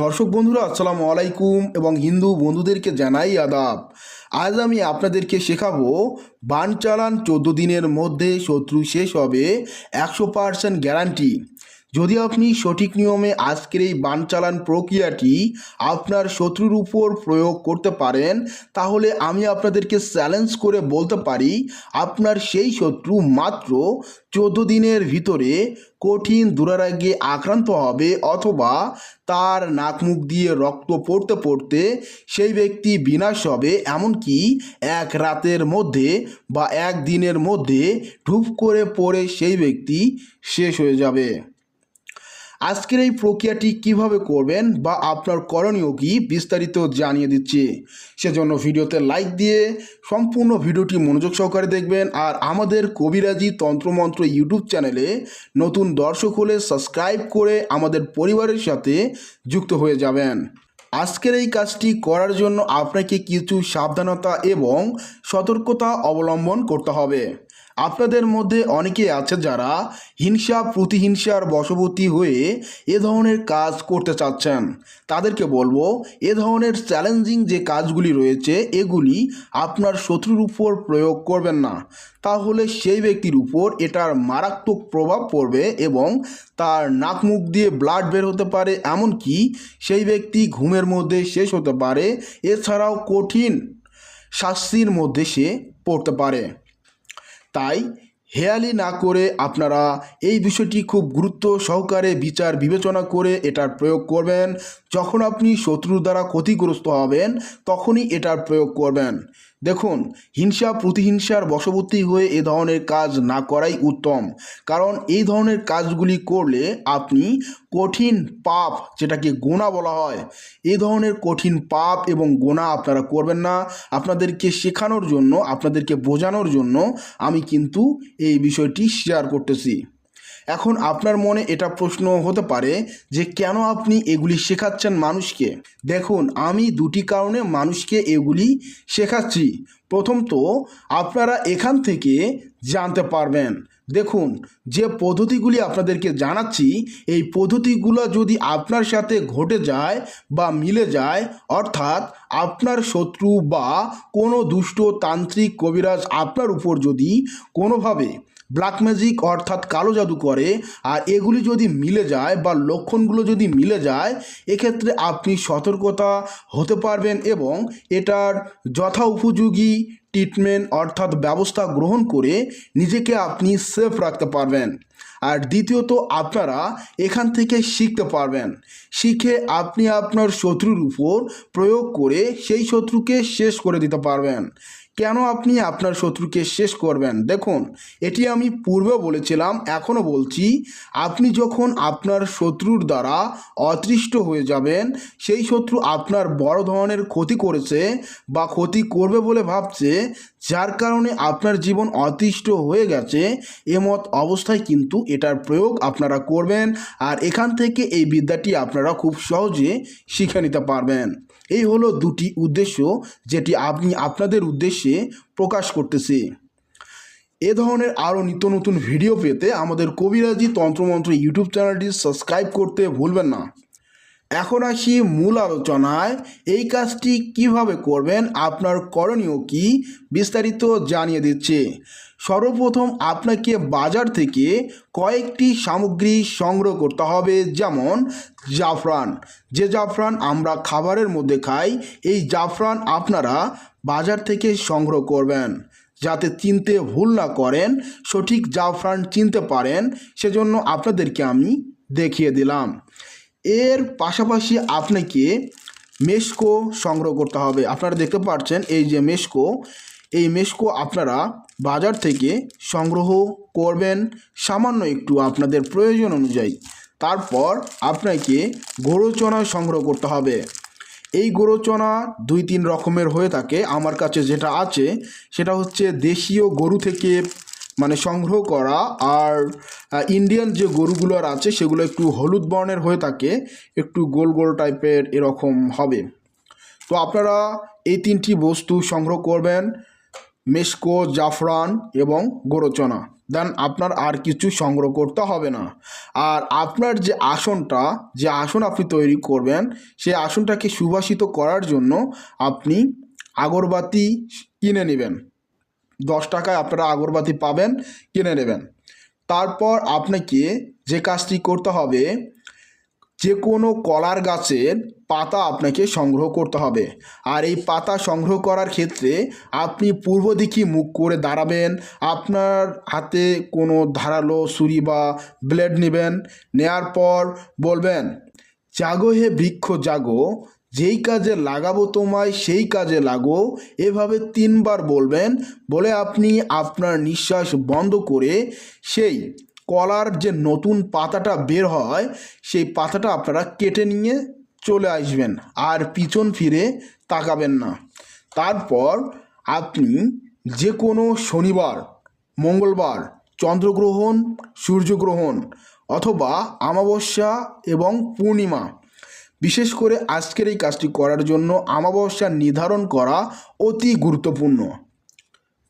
দর্শক বন্ধুরা আসসালামু আলাইকুম এবং হিন্দু বন্ধুদেরকে জানাই আদাব। আজ আমি আপনাদেরকে শেখাবো বান চালান 14 দিনের মধ্যে শত্রু শেষ হবে 100% গ্যারান্টি। যদি আপনি সঠিক নিয়মে আজকের এই বান চালান প্রক্রিয়াটি আপনার শত্রুর উপর প্রয়োগ করতে পারেন, তাহলে আমি আপনাদেরকে চ্যালেঞ্জ করে বলতে পারি আপনার সেই শত্রু মাত্র 14 দিনের ভিতরে কঠিন দুরারোগ্যে আক্রান্ত হবে, অথবা তার নাক মুখ দিয়ে রক্ত পড়তে পড়তে সেই ব্যক্তি বিনাশ হবে। এমনকি এক রাতের মধ্যে বা এক দিনের মধ্যে ঢুপ করে পড়ে সেই ব্যক্তি শেষ হয়ে যাবে। আজকের এই প্রক্রিয়াটি কিভাবে করবেন বা আপনার করণীয় কি বিস্তারিত জানিয়ে দিচ্ছি। সেজন্য ভিডিওতে লাইক দিয়ে সম্পূর্ণ ভিডিওটি মনোযোগ সহকারে দেখবেন। আর আমাদের কবিরাজি তন্ত্রমন্ত্র ইউটিউব চ্যানেলে নতুন দর্শক হলে সাবস্ক্রাইব করে আমাদের পরিবারের সাথে যুক্ত হয়ে যাবেন। আজকের এই কাজটি করার জন্য আপনাকে কিছু সাবধানতা এবং সতর্কতা অবলম্বন করতে হবে। আপনাদের মধ্যে অনেকে আছে যারা হিংসা প্রতিহিংসার বশবর্তী হয়ে এ ধরনের কাজ করতে চাচ্ছেন। তাদেরকে বলবো, এ ধরনের চ্যালেঞ্জিং যে কাজগুলি রয়েছে এগুলি আপনার শত্রুর উপর প্রয়োগ করবেন না, তাহলে সেই ব্যক্তির উপর এটার মারাত্মক প্রভাব পড়বে এবং তার নাক মুখ দিয়ে ব্লাড বের হতে পারে, এমনকি সেই ব্যক্তি ঘুমের মধ্যে শেষ হতে পারে। এছাড়াও কঠিন শাস্তির মধ্যে সে পড়তে পারে। তাই হেয়ালি না করে আপনারা এই বিষয়টি খুব গুরুত্ব সহকারে বিচার বিবেচনা করে এটার প্রয়োগ করবেন। যখন আপনি শত্রুর দ্বারা ক্ষতিগ্রস্ত হবেন তখনই এটার প্রয়োগ করবেন। দেখুন, হিংসা প্রতিহিংসার বশবর্তী হয়ে এ ধরনের কাজ না করাই উত্তম, কারণ এই ধরনের কাজগুলি করলে আপনি কঠিন পাপ, যেটাকে গোনা বলা হয়, এই ধরনের কঠিন পাপ এবং গোনা আপনারা করবেন না। আপনাদেরকে শেখানোর জন্য, আপনাদেরকে বোঝানোর জন্য আমি কিন্তু এই বিষয়টি শেয়ার করতেছি। এখন আপনার মনে এটা প্রশ্ন হতে পারে যে কেন আপনি এগুলি শেখাচ্ছেন মানুষকে। দেখুন, আমি দুটি কারণে মানুষকে এগুলি শেখাচ্ছি। প্রথমত, আপনারা এখান থেকে জানতে পারবেন। দেখুন, যে পদ্ধতিগুলি আপনাদেরকে জানাচ্ছি, এই পদ্ধতিগুলো যদি আপনার সাথে ঘটে যায় বা মিলে যায়, অর্থাৎ আপনার শত্রু বা কোনো দুষ্ট তান্ত্রিক কবিরাজ আপনার উপর যদি কোনোভাবে ব্ল্যাক ম্যাজিক অর্থাৎ কালো জাদু করে, আর এগুলি যদি মিলে যায় বা লক্ষণগুলো যদি মিলে যায়, এক্ষেত্রে আপনি সতর্কতা হতে পারবেন এবং এটার যথা উপযোগী ট্রিটমেন্ট অর্থাৎ ব্যবস্থা গ্রহণ করে নিজেকে আপনি সেফ রাখতে পারবেন। আর দ্বিতীয়ত, আপনারা এখান থেকে শিখতে পারবেন। শিখে আপনি আপনার শত্রুর উপর প্রয়োগ করে সেই শত্রুকে শেষ করে দিতে পারবেন। কেন আপনি আপনার শত্রুকে শেষ করবেন? দেখুন, এটি আমি পূর্বেও বলেছিলাম, এখনও বলছি। আপনি যখন আপনার শত্রুর দ্বারা অতৃষ্ট হয়ে যাবেন, সেই শত্রু আপনার বড় ধরনের ক্ষতি করেছে বা ক্ষতি করবে বলে ভাবছে, যার কারণে আপনার জীবন অতিষ্ঠ হয়ে গেছে, এমত অবস্থায় কিন্তু এটার প্রয়োগ আপনারা করবেন। আর এখান থেকে এই বিদ্যাটি আপনারা খুব সহজে শিখে নিতে পারবেন। এই হলো দুটি উদ্দেশ্য যেটি আমি আপনাদের উদ্দেশ্যে প্রকাশ করতেছি। এ ধরনের আরও নিত্য নতুন ভিডিও পেতে আমাদের কবিরাজি তন্ত্রমন্ত্র ইউটিউব চ্যানেলটি সাবস্ক্রাইব করতে ভুলবেন না। এখন আসি মূল আলোচনায়। এই কাজটি কিভাবে করবেন, আপনার করণীয় কি বিস্তারিত জানিয়ে দিচ্ছে। সর্বপ্রথম আপনাকে বাজার থেকে কয়েকটি সামগ্রী সংগ্রহ করতে হবে, যেমন জাফরান। যে জাফরান আমরা খাবারের মধ্যে খাই, এই জাফরান আপনারা বাজার থেকে সংগ্রহ করবেন, যাতে চিনতে ভুল না করেন, সঠিক জাফরান চিনতে পারেন। সেজন্য আপনাদেরকে আমি দেখিয়ে দিলাম। এর পাশাপাশি আপনাকে মেশকো সংগ্রহ করতে হবে। আপনারা দেখতে পাচ্ছেন এই যে মেশকো, এই মেশকো আপনারা বাজার থেকে সংগ্রহ করবেন সামান্য একটু আপনাদের প্রয়োজন অনুযায়ী। তারপর আপনাকে গরুচনা সংগ্রহ করতে হবে। এই গরুচনা 2-3 রকমের হয়ে থাকে। আমার কাছে যেটা আছে সেটা হচ্ছে দেশীয় গরু থেকে সংগ্রহ করা, আর ইন্ডিয়ান যে গরুগুলো আছে সেগুলো একটু হলুদ বর্ণের হয়ে থাকে, একটু গোল গোল টাইপের এরকম হবে। তো আপনারা এই 3টি বস্তু সংগ্রহ করবেন, মেশকো, জাফরান এবং গরুচনা। দেন আপনার আর কিছু সংগ্রহ করতে হবে না। আর আপনার যে আসন আপনি তৈরি করবেন, সেই আসনটাকে সুবাসিত করার জন্য আপনি আগরবাতি কিনে নেবেন। 10 টাকায় আপনারা আগরবাতি পাবেন, কিনে নেবেন। তারপর আপনাকে যে কাজটি করতে হবে, যে কোনো কলার গাছের পাতা আপনাকে সংগ্রহ করতে হবে। আর এই পাতা সংগ্রহ করার ক্ষেত্রে আপনি পূর্ব দিকে মুখ করে দাঁড়াবেন। আপনার হাতে কোনো ধারালো ছুরি বা ব্লেড নেবেন। নেয়ার পর বলবেন, জাগো হে বৃক্ষ জাগো, যেই কাজে লাগাবো তোমায় সেই কাজে লাগো। এভাবে 3বার বলবেন। বলে আপনি আপনার নিঃশ্বাস বন্ধ করে সেই কলার যে নতুন পাতাটা বের হয়, সেই পাতাটা আপনারা কেটে নিয়ে চলে আসবেন, আর পিছন ফিরে তাকাবেন না। তারপর আপনি যে কোনো শনিবার, মঙ্গলবার, চন্দ্রগ্রহণ, সূর্যগ্রহণ অথবা অমাবস্যা এবং পূর্ণিমা, বিশেষ করে আজকের এই কাজটি করার জন্য অমাবস্যা নির্ধারণ করা অতি গুরুত্বপূর্ণ।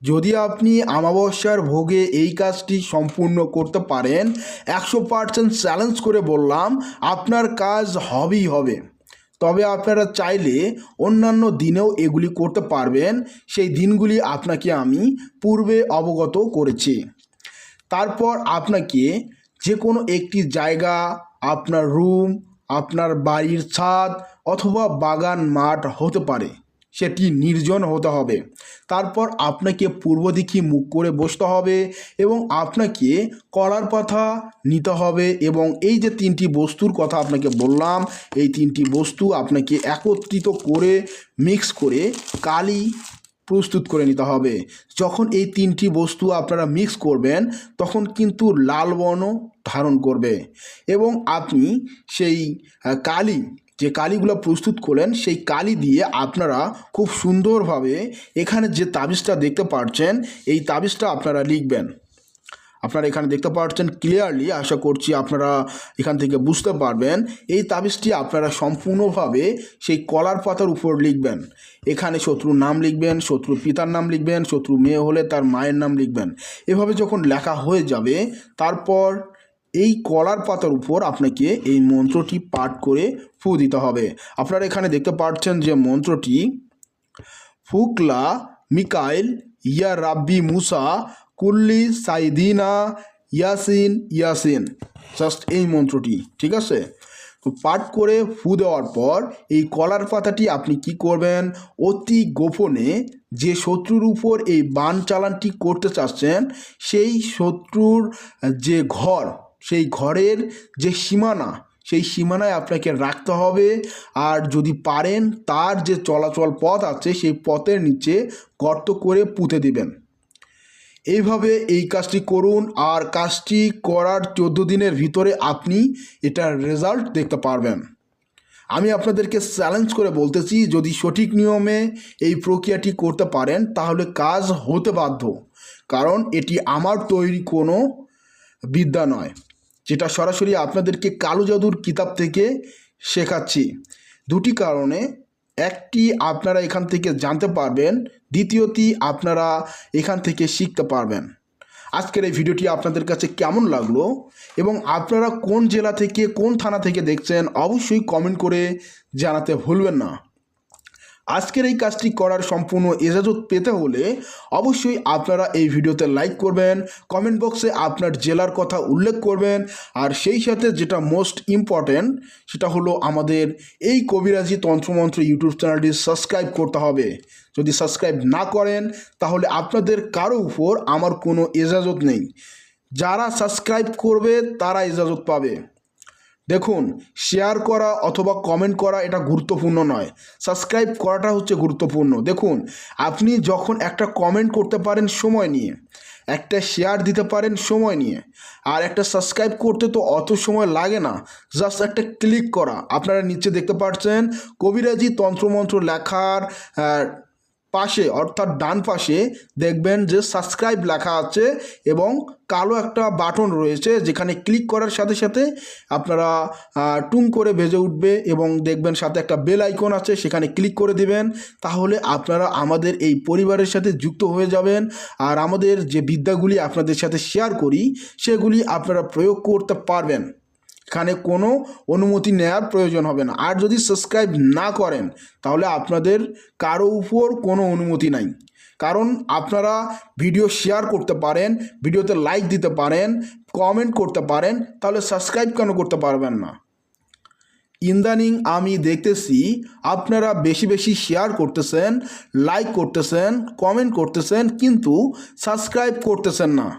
যদি আপনি অমাবস্যার ভোগে এই কাজটি সম্পূর্ণ করতে পারেন, 100% চ্যালেঞ্জ করে বললাম, আপনার কাজ হবেই হবে। তবে আপনারা চাইলে অন্যান্য দিনেও এগুলি করতে পারবেন। সেই দিনগুলি আপনাকে আমি পূর্বে অবগত করেছি। তারপর আপনাকে যে কোনো একটি জায়গা, আপনার রুম, আপনার বাড়ির ছাদ অথবা বাগান মাঠ হতে পারে, সেটি নির্জন হতে হবে। তারপর আপনাকে পূর্ব দিকে মুখ করে বসতে হবে এবং আপনাকে কলার পাতা নিতে হবে। এবং এই যে 3টি বস্তুর কথা আপনাকে বললাম, এই 3টি বস্তু আপনাকে একত্রিত করে মিক্স করে কালি প্রস্তুত করে নিতে হবে। যখন এই 3টি বস্তু আপনারা মিক্স করবেন, তখন কিন্তু লাল বর্ণ ধারণ করবে এবং আপনি সেই কালি, যে কালিগুলো প্রস্তুত করলেন, সেই কালি দিয়ে আপনারা খুব সুন্দরভাবে এখানে যে তাবিজটা দেখতে পাচ্ছেন, এই তাবিজটা আপনারা লিখবেন। আপনারা এখানে দেখতে পাচ্ছেন ক্লিয়ারলি, আশা করছি আপনারা এখান থেকে বুঝতে পারবেন। এই তাবিজটি আপনারা সম্পূর্ণভাবে সেই কলার পাতার উপর লিখবেন। এখানে শত্রুর নাম লিখবেন, শত্রুর পিতার নাম লিখবেন, শত্রু মেয়ে হলে তার মায়ের নাম লিখবেন। এভাবে যখন লেখা হয়ে যাবে, তারপর এই কলার পাতার উপর আপনাকে এই মন্ত্রটি পাঠ করে ফু দিতে হবে। আপনারা এখানে দেখতে পাচ্ছেন যে মন্ত্রটি, ফুকলা মিকাইল ইয়া রাব্বি মুসা কুল্লি সাইদিনা ইয়াসিন ইয়াসিন, জাস্ট এই মন্ত্রটি, ঠিক আছে? তো পাঠ করে ফু দেওয়ার পর এই কলার পাতাটি আপনি কি করবেন, অতি গোপনে যে শত্রুর উপর এই বাণ চালানটি করতে চাচ্ছেন, সেই শত্রুর যে ঘর, সেই ঘরের যে সীমানা, সেই সীমানায় আপনাকে রাখতে হবে। আর যদি পারেন তার যে চলাচল পথ আছে, সেই পথের নিচে গর্ত করে পুঁতে দিবেন। এইভাবে এই কাজটি করুন, আর কাজটি করার 14 দিনের ভিতরে আপনি এটার রেজাল্ট দেখতে পারবেন। আমি আপনাদেরকে চ্যালেঞ্জ করে বলতেছি, যদি সঠিক নিয়মে এই প্রক্রিয়াটি করতে পারেন, তাহলে কাজ হতে বাধ্য। কারণ এটি আমার তৈরি কোনো বিদ্যা নয়, যেটা সরাসরি আপনাদেরকে কালো জাদুর কিতাব থেকে শেখাচ্ছি। 2টি কারণে, একটি আপনারা এখান থেকে জানতে পারবেন, দ্বিতীয়টি আপনারা এখান থেকে শিখতে পারবেন। আজকের এই ভিডিওটি আপনাদের কাছে কেমন লাগলো এবং আপনারা কোন জেলা থেকে, কোন থানা থেকে দেখছেন, অবশ্যই কমেন্ট করে জানাতে ভুলবেন না। আজকের এই কাজটি করার সম্পূর্ণ ইজাজত পেতে হলে অবশ্যই আপনারা এই ভিডিওতে লাইক করবেন, কমেন্ট বক্সে আপনার জেলার কথা উল্লেখ করবেন, আর সেই সাথে যেটা মোস্ট ইম্পর্ট্যান্ট, সেটা হলো আমাদের এই কবিরাজি তন্ত্রমন্ত্র ইউটিউব চ্যানেলটি সাবস্ক্রাইব করতে হবে। যদি সাবস্ক্রাইব না করেন, তাহলে আপনাদের কারো উপর আমার কোনো ইজাজত নেই। যারা সাবস্ক্রাইব করবে তারা ইজাজত পাবে। দেখুন, শেয়ার করা অথবা কমেন্ট করা এটা গুরুত্বপূর্ণ নয়, সাবস্ক্রাইব করাটা হচ্ছে গুরুত্বপূর্ণ। দেখুন, আপনি যখন একটা কমেন্ট করতে পারেন সময় নিয়ে, একটা শেয়ার দিতে পারেন সময় নিয়ে, আর একটা সাবস্ক্রাইব করতে তো অত সময় লাগে না, জাস্ট একটা ক্লিক করা। আপনারা নিচে দেখতে পাচ্ছেন কবিরাজি তন্ত্রমন্ত্র লেখার পাশে অর্থাৎ ডান পাশে দেখবেন যে সাবস্ক্রাইব লেখা আছে এবং কালো একটা বাটন রয়েছে, যেখানে ক্লিক করার সাথে সাথে আপনারা টুং করে বেজে উঠবে এবং দেখবেন সাথে একটা বেল আইকন আছে, সেখানে ক্লিক করে দিবেন। তাহলে আপনারা আমাদের এই পরিবারের সাথে যুক্ত হয়ে যাবেন আর আমাদের যে বিদ্যাগুলি আপনাদের সাথে শেয়ার করি সেগুলি আপনারা প্রয়োগ করতে পারবেন। এখানে কোনো অনুমতি নেওয়ার প্রয়োজন হবে না। আর যদি সাবস্ক্রাইব না করেন তাহলে আপনাদের কারো উপর কোনো অনুমতি নাই, কারণ আপনারা ভিডিও শেয়ার করতে পারেন, ভিডিওতে লাইক দিতে পারেন, কমেন্ট করতে পারেন, তাহলে সাবস্ক্রাইব কেন করতে পারবেন না? ইদানিং আমি দেখতেছি আপনারা বেশি বেশি শেয়ার করতেছেন, লাইক করতেছেন, কমেন্ট করতেছেন, কিন্তু সাবস্ক্রাইব করতেছেন না।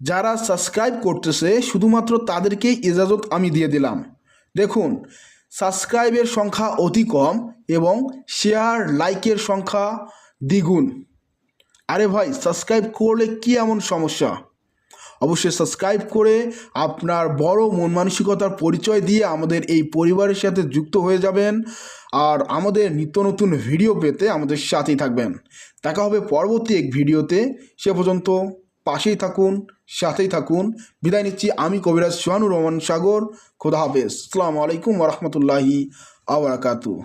যারা সাবস্ক্রাইব করতেছে শুধুমাত্র তাদেরকেই ইজাজত আমি দিয়ে দিলাম। দেখুন, সাবস্ক্রাইবের সংখ্যা অতি কম এবং শেয়ার লাইকের সংখ্যা দ্বিগুণ। আরে ভাই, সাবস্ক্রাইব করলে কি এমন সমস্যা? অবশ্যই সাবস্ক্রাইব করে আপনার বড় মন মানসিকতার পরিচয় দিয়ে আমাদের এই পরিবারের সাথে যুক্ত হয়ে যাবেন আর আমাদের নিত্য নতুন ভিডিও পেতে আমাদের সাথেই থাকবেন। দেখা হবে পরবর্তী এক ভিডিওতে। সে পর্যন্ত পাশেই থাকুন, সাথেই থাকুন। বিদায় নিচ্ছি আমি কবিরাজ সোহানুর রহমান সাগর। খোদা হাফেজ। আসসালামু আলাইকুম ওয়া রাহমাতুল্লাহি ওয়া বারাকাতুহু।